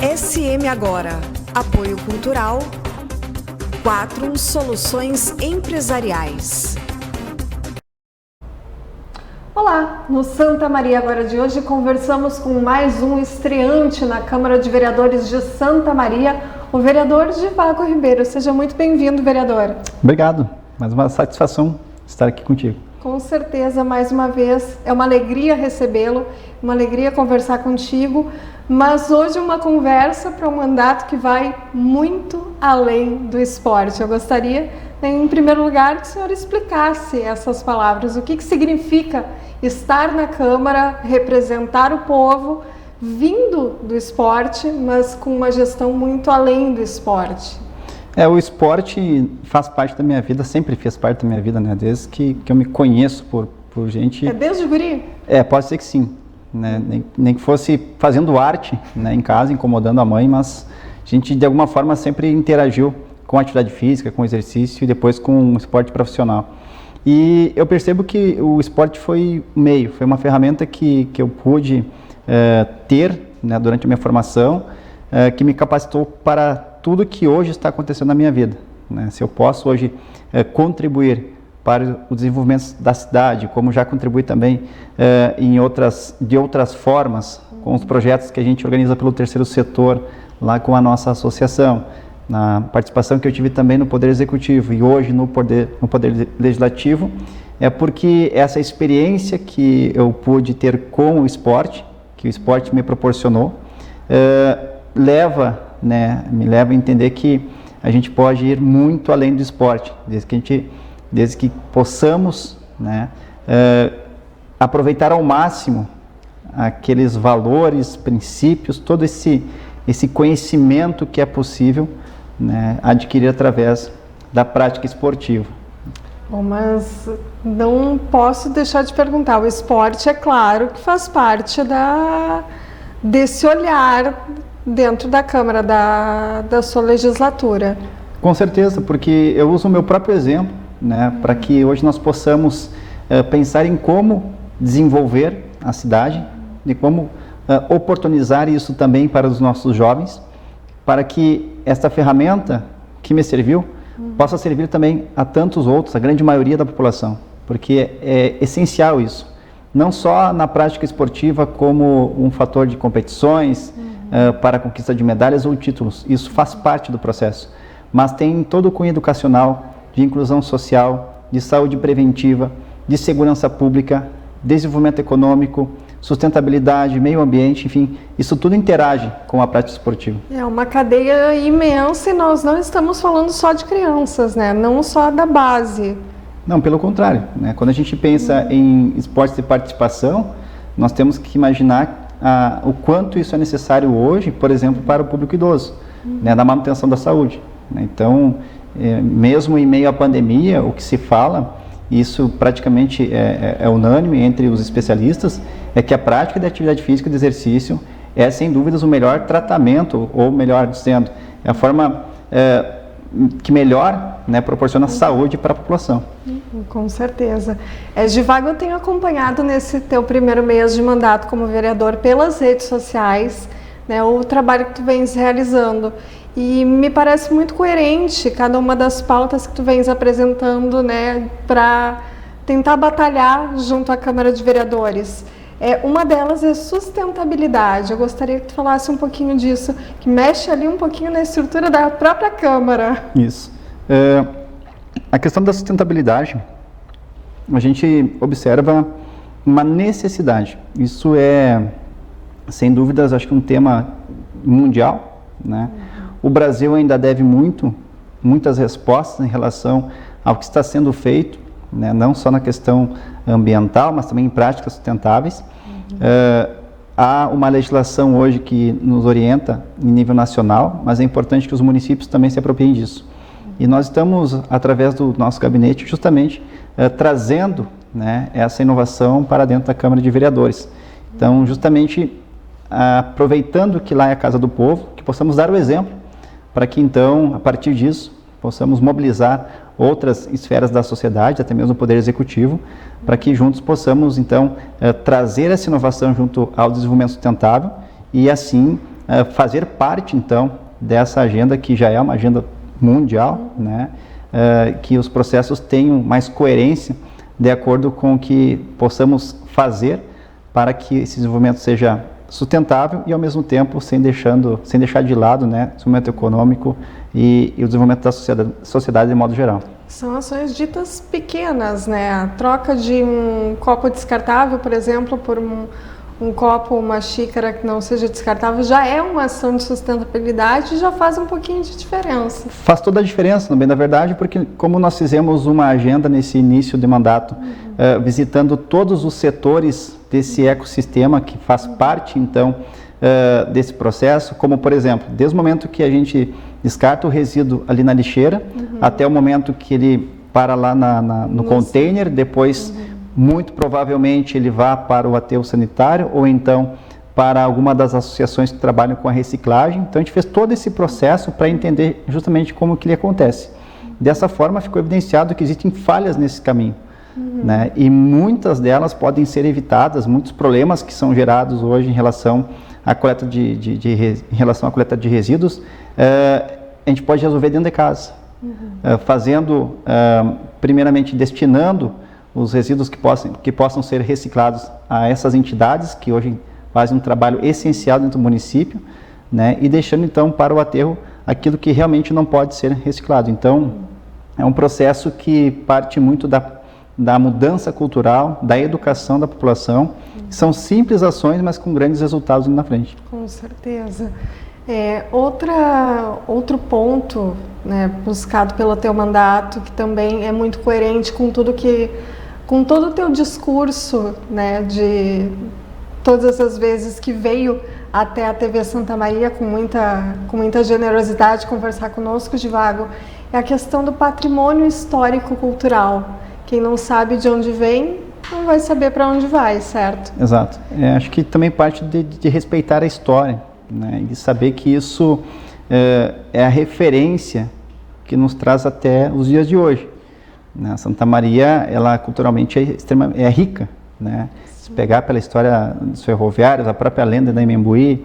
SM Agora. Apoio Cultural. 4 Soluções Empresariais. Olá, no Santa Maria Agora de hoje conversamos com mais um estreante na Câmara de Vereadores de Santa Maria, o vereador Givago Ribeiro. Seja muito bem-vindo, vereador. Obrigado, mais uma satisfação estar aqui contigo. Com certeza, mais uma vez, é uma alegria recebê-lo, uma alegria conversar contigo, mas hoje uma conversa para um mandato que vai muito além do esporte. Eu gostaria, em primeiro lugar, que o senhor explicasse essas palavras, o que significa estar na Câmara, representar o povo, vindo do esporte, mas com uma gestão muito além do esporte. O esporte faz parte da minha vida, sempre fez parte da minha vida, né? Desde que eu me conheço por gente... É desde o guri? Pode ser que sim, né? Nem que fosse fazendo arte, né, em casa, incomodando a mãe, mas a gente de alguma forma sempre interagiu com a atividade física, com o exercício e depois com o esporte profissional. E eu percebo que o esporte foi meio, foi uma ferramenta que eu pude ter, né, durante a minha formação, que me capacitou para tudo que hoje está acontecendo na minha vida, né? Se eu posso hoje contribuir para o desenvolvimento da cidade, como já contribui também de outras formas, com os projetos que a gente organiza pelo terceiro setor, lá com a nossa associação, na participação que eu tive também no Poder Executivo e hoje no Poder Legislativo, é porque essa experiência que eu pude ter com o esporte, que o esporte me proporcionou, me leva a entender que a gente pode ir muito além do esporte, desde que possamos, né, aproveitar ao máximo aqueles valores, princípios, todo esse conhecimento que é possível, né, adquirir através da prática esportiva. Bom, mas não posso deixar de perguntar, o esporte é claro que faz parte desse olhar dentro da Câmara, da sua legislatura. Com certeza, porque eu uso o meu próprio exemplo, né, para que hoje nós possamos pensar em como desenvolver a cidade, de como oportunizar isso também para os nossos jovens, para que esta ferramenta que me serviu possa servir também a tantos outros, a grande maioria da população, porque é essencial isso, não só na prática esportiva como um fator de competições, para a conquista de medalhas ou títulos, isso faz parte do processo, mas tem todo o cunho educacional, de inclusão social, de saúde preventiva, de segurança pública, desenvolvimento econômico, sustentabilidade, meio ambiente, enfim, isso tudo interage com a prática esportiva. É uma cadeia imensa e nós não estamos falando só de crianças, né? Não só da base. Não, pelo contrário, né? Quando a gente pensa em esportes de participação, nós temos que imaginar o quanto isso é necessário hoje, por exemplo, para o público idoso, né, na manutenção da saúde, né? Então, mesmo em meio à pandemia, o que se fala, isso praticamente é unânime entre os especialistas, é que a prática de atividade física e de exercício é, sem dúvidas, o melhor tratamento, ou melhor dizendo, é a forma que melhor, né, proporciona saúde para a população. Com certeza. Givago, eu tenho acompanhado nesse teu primeiro mês de mandato como vereador pelas redes sociais, né, o trabalho que tu vens realizando. E me parece muito coerente cada uma das pautas que tu vens apresentando, né, para tentar batalhar junto à Câmara de Vereadores. Uma delas é sustentabilidade. Eu gostaria que tu falasse um pouquinho disso, que mexe ali um pouquinho na estrutura da própria Câmara. Isso. A questão da sustentabilidade, a gente observa uma necessidade. Isso é, sem dúvidas, acho que um tema mundial, né? O Brasil ainda deve muitas respostas em relação ao que está sendo feito, né? Não só na questão ambiental, mas também em práticas sustentáveis. Há uma legislação hoje que nos orienta em nível nacional, mas é importante que os municípios também se apropriem disso. E nós estamos, através do nosso gabinete, justamente trazendo, né, essa inovação para dentro da Câmara de Vereadores. Então, justamente aproveitando que lá é a Casa do Povo, que possamos dar o exemplo, para que então, a partir disso, possamos mobilizar outras esferas da sociedade, até mesmo o Poder Executivo, para que juntos possamos então trazer essa inovação junto ao desenvolvimento sustentável e assim fazer parte, então, dessa agenda que já é uma agenda mundial, né? Que os processos tenham mais coerência de acordo com o que possamos fazer para que esse desenvolvimento seja sustentável e, ao mesmo tempo, sem deixar de lado, né, o desenvolvimento econômico e o desenvolvimento da sociedade de modo geral. São ações ditas pequenas, né? A troca de um copo descartável, por exemplo, por um copo, uma xícara que não seja descartável, já é uma ação de sustentabilidade e já faz um pouquinho de diferença. Faz toda a diferença, no bem da verdade, porque como nós fizemos uma agenda nesse início de mandato, visitando todos os setores desse ecossistema que faz parte, então, desse processo, como, por exemplo, desde o momento que a gente descarta o resíduo ali na lixeira, até o momento que ele para lá no container, depois, muito provavelmente, ele vá para o aterro sanitário ou então para alguma das associações que trabalham com a reciclagem. Então, a gente fez todo esse processo para entender justamente como que ele acontece. Dessa forma, ficou evidenciado que existem falhas nesse caminho, né? E muitas delas podem ser evitadas, muitos problemas que são gerados hoje em relação à coleta de resíduos, a gente pode resolver dentro de casa, primeiramente destinando os resíduos que possam ser reciclados a essas entidades que hoje fazem um trabalho essencial dentro do município, né, e deixando então para o aterro aquilo que realmente não pode ser reciclado. Então, é um processo que parte muito da mudança cultural, da educação da população. São simples ações, mas com grandes resultados na frente. Com certeza. Outro ponto, né, buscado pelo teu mandato, que também é muito coerente com todo o teu discurso, né, de todas as vezes que veio até a TV Santa Maria com muita generosidade conversar conosco, Zhivago, é a questão do patrimônio histórico-cultural. Quem não sabe de onde vem, não vai saber para onde vai, certo? Exato. Acho que também parte de respeitar a história, né, e saber que isso é a referência que nos traz até os dias de hoje. Né? Santa Maria, ela culturalmente é rica, né? Se pegar pela história dos ferroviários, a própria lenda da Imembuí,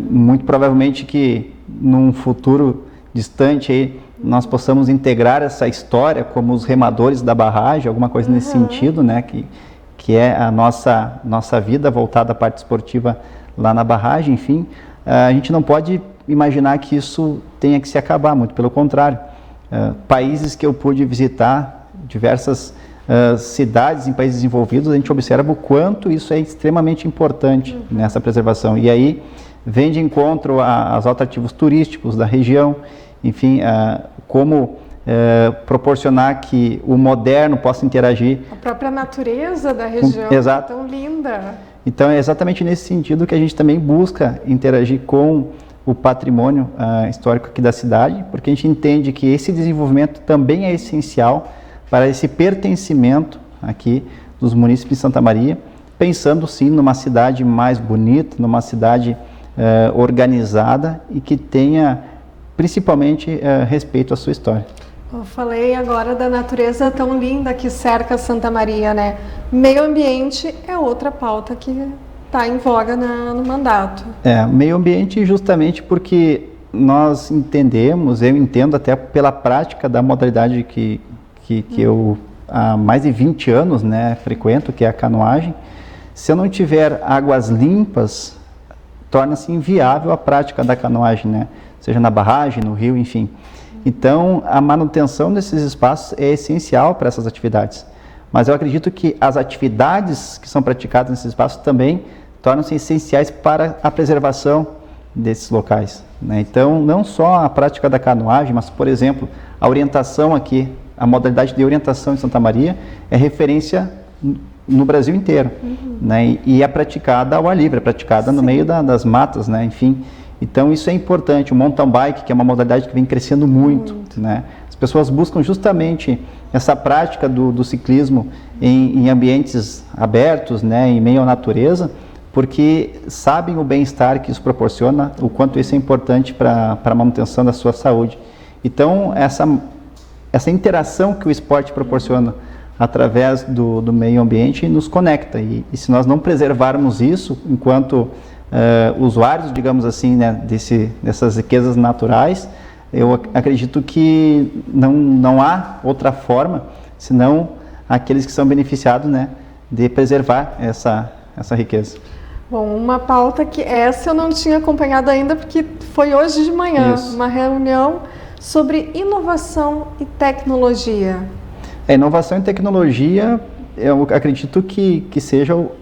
muito provavelmente que num futuro distante aí, nós possamos integrar essa história como os remadores da barragem, alguma coisa nesse sentido, né? Que é a nossa vida voltada à parte esportiva lá na barragem, enfim. A gente não pode imaginar que isso tenha que se acabar, muito pelo contrário. Países que eu pude visitar, diversas cidades em países desenvolvidos, a gente observa o quanto isso é extremamente importante nessa preservação. E aí vem de encontro aos atrativos turísticos da região, enfim, como proporcionar que o moderno possa interagir. A própria natureza da região é tão linda. Então é exatamente nesse sentido que a gente também busca interagir com o patrimônio histórico aqui da cidade, porque a gente entende que esse desenvolvimento também é essencial para esse pertencimento aqui dos munícipes de Santa Maria, pensando sim numa cidade mais bonita, numa cidade organizada e que tenha principalmente respeito à sua história. Eu falei agora da natureza tão linda que cerca Santa Maria, né? Meio ambiente é outra pauta que está em voga no mandato. Meio ambiente justamente porque nós entendemos, eu entendo até pela prática da modalidade que eu há mais de 20 anos, né, frequento, que é a canoagem. Se eu não tiver águas limpas, torna-se inviável a prática da canoagem, né? Seja na barragem, no rio, enfim. Então, a manutenção desses espaços é essencial para essas atividades. Mas eu acredito que as atividades que são praticadas nesses espaços também tornam-se essenciais para a preservação desses locais, né? Então, não só a prática da canoagem, mas, por exemplo, a orientação aqui, a modalidade de orientação em Santa Maria é referência no Brasil inteiro, né? E é praticada ao ar livre, é praticada no meio das matas, né? Enfim. Então isso é importante. O mountain bike, que é uma modalidade que vem crescendo muito, né? As pessoas buscam justamente essa prática do ciclismo em ambientes abertos, né? Em meio à natureza, porque sabem o bem-estar que isso proporciona, o quanto isso é importante para a manutenção da sua saúde. Então essa interação que o esporte proporciona através do meio ambiente nos conecta. E se nós não preservarmos isso enquanto usuários, digamos assim, né, dessas riquezas naturais, eu acredito que não há outra forma, senão aqueles que são beneficiados, né, de preservar essa riqueza. Bom, uma pauta que essa eu não tinha acompanhado ainda, porque foi hoje de manhã, uma reunião sobre inovação e tecnologia. Inovação e tecnologia, eu acredito que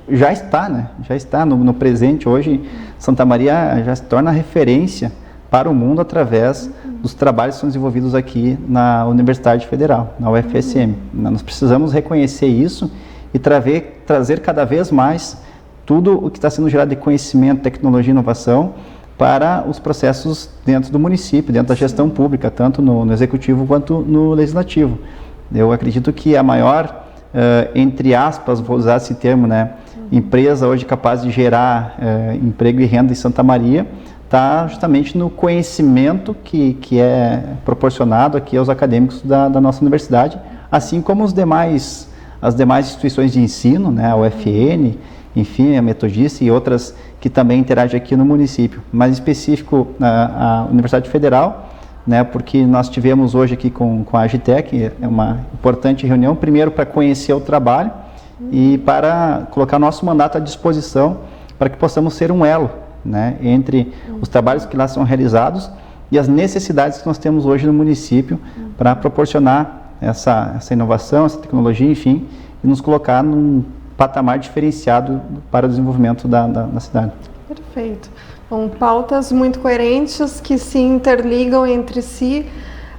já está, né? Já está no presente. Hoje, Santa Maria já se torna referência para o mundo através dos trabalhos que são desenvolvidos aqui na Universidade Federal, na UFSM. Nós precisamos reconhecer isso e trazer cada vez mais tudo o que está sendo gerado de conhecimento, tecnologia e inovação para os processos dentro do município, dentro da gestão pública, tanto no executivo quanto no legislativo. Eu acredito que a maior, entre aspas, vou usar esse termo, né, empresa hoje capaz de gerar emprego e renda em Santa Maria, está justamente no conhecimento que é proporcionado aqui aos acadêmicos da nossa universidade, assim como as demais instituições de ensino, né, a UFN, enfim, a Metodista e outras que também interagem aqui no município. Mais específico, a Universidade Federal, né, porque nós tivemos hoje aqui com a Agitec uma importante reunião, primeiro para conhecer o trabalho e para colocar nosso mandato à disposição para que possamos ser um elo, né, entre os trabalhos que lá são realizados e as necessidades que nós temos hoje no município para proporcionar essa inovação, essa tecnologia, enfim, e nos colocar num patamar diferenciado para o desenvolvimento da cidade. Perfeito. Bom, pautas muito coerentes que se interligam entre si.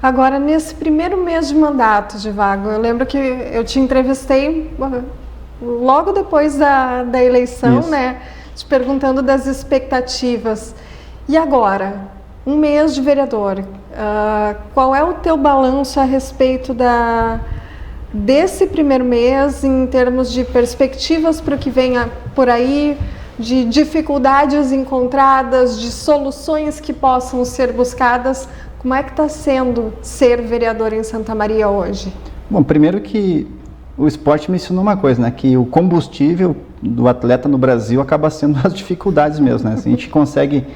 Agora, nesse primeiro mês de mandato, Divago, eu lembro que eu te entrevistei logo depois da eleição, né, te perguntando das expectativas. E agora, um mês de vereador, qual é o teu balanço a respeito desse primeiro mês em termos de perspectivas para o que venha por aí, de dificuldades encontradas, de soluções que possam ser buscadas? Como é que está sendo ser vereador em Santa Maria hoje? Bom, primeiro que o esporte me ensinou uma coisa, né, que o combustível do atleta no Brasil acaba sendo as dificuldades mesmo, né? Se a gente consegue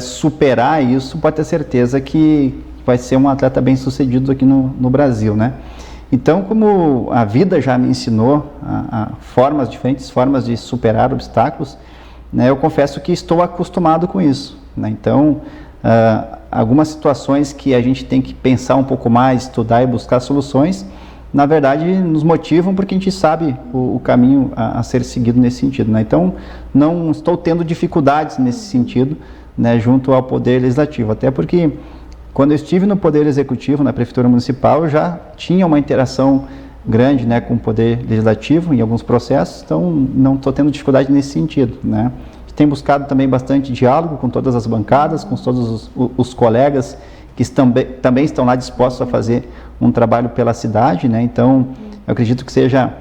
superar isso, pode ter certeza que vai ser um atleta bem sucedido aqui no Brasil, né? Então, como a vida já me ensinou diferentes formas de superar obstáculos, né, eu confesso que estou acostumado com isso, né? Então, algumas situações que a gente tem que pensar um pouco mais, estudar e buscar soluções, na verdade, nos motivam porque a gente sabe o caminho a ser seguido nesse sentido, né? Então, não estou tendo dificuldades nesse sentido, né, junto ao Poder Legislativo, até porque quando eu estive no Poder Executivo, na Prefeitura Municipal, eu já tinha uma interação grande, né, com o Poder Legislativo em alguns processos, então não estou tendo dificuldade nesse sentido, né. A gente tem buscado também bastante diálogo com todas as bancadas, com todos os colegas que também estão lá dispostos a fazer um trabalho pela cidade, né. Então, eu acredito que seja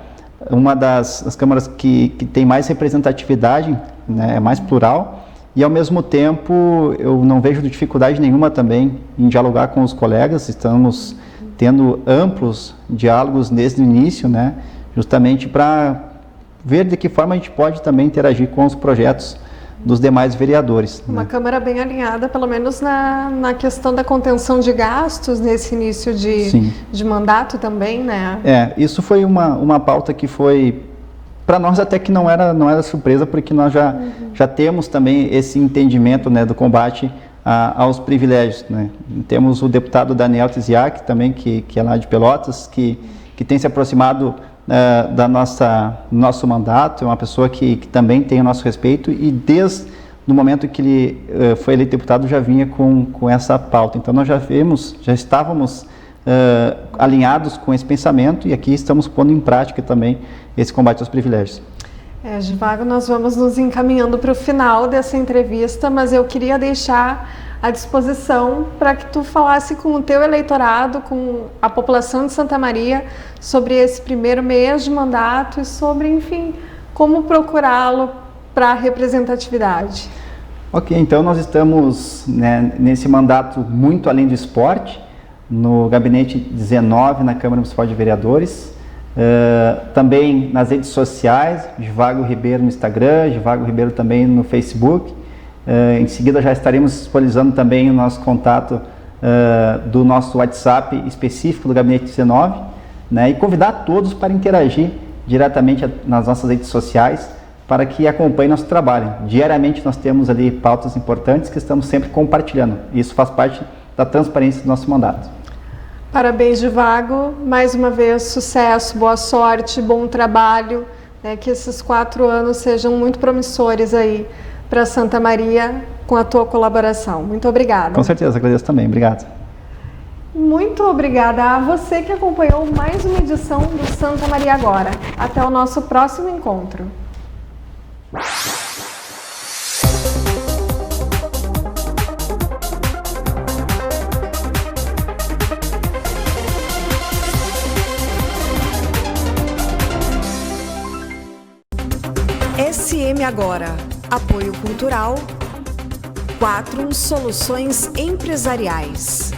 uma das câmaras que tem mais representatividade, né, é mais plural. E, ao mesmo tempo, eu não vejo dificuldade nenhuma também em dialogar com os colegas. Estamos tendo amplos diálogos desde o início, né, justamente para ver de que forma a gente pode também interagir com os projetos dos demais vereadores. Uma né? Câmara bem alinhada, pelo menos na questão da contenção de gastos, nesse início de mandato também, né? Isso foi uma pauta que foi... Para nós até que não era surpresa, porque nós já temos também esse entendimento, né, do combate aos privilégios, né? Temos o deputado Daniel Tiziak também, que é lá de Pelotas, que tem se aproximado do nosso mandato, é uma pessoa que também tem o nosso respeito e desde o momento que ele foi eleito deputado já vinha com essa pauta. Então nós já estávamos alinhados com esse pensamento e aqui estamos pondo em prática também esse combate aos privilégios. Divago, nós vamos nos encaminhando para o final dessa entrevista, mas eu queria deixar à disposição para que tu falasse com o teu eleitorado, com a população de Santa Maria, sobre esse primeiro mês de mandato e sobre, enfim, como procurá-lo para a representatividade. Ok, então nós estamos, né, nesse mandato muito além do esporte, no gabinete 19 na Câmara Municipal de Vereadores, também nas redes sociais, Divago Ribeiro no Instagram, Divago Ribeiro também no Facebook, Em seguida já estaremos disponibilizando também o nosso contato do nosso WhatsApp específico do Gabinete 19, né, e convidar todos para interagir diretamente nas nossas redes sociais para que acompanhem nosso trabalho. Diariamente nós temos ali pautas importantes que estamos sempre compartilhando. Isso faz parte da transparência do nosso mandato. Parabéns, Divago. Mais uma vez, sucesso, boa sorte, bom trabalho. Né, que esses 4 anos sejam muito promissores aí para Santa Maria com a tua colaboração. Muito obrigada. Com certeza, agradeço também. Obrigado. Muito obrigada a você que acompanhou mais uma edição do Santa Maria Agora. Até o nosso próximo encontro. SM Agora. Apoio Cultural. 4 Soluções Empresariais.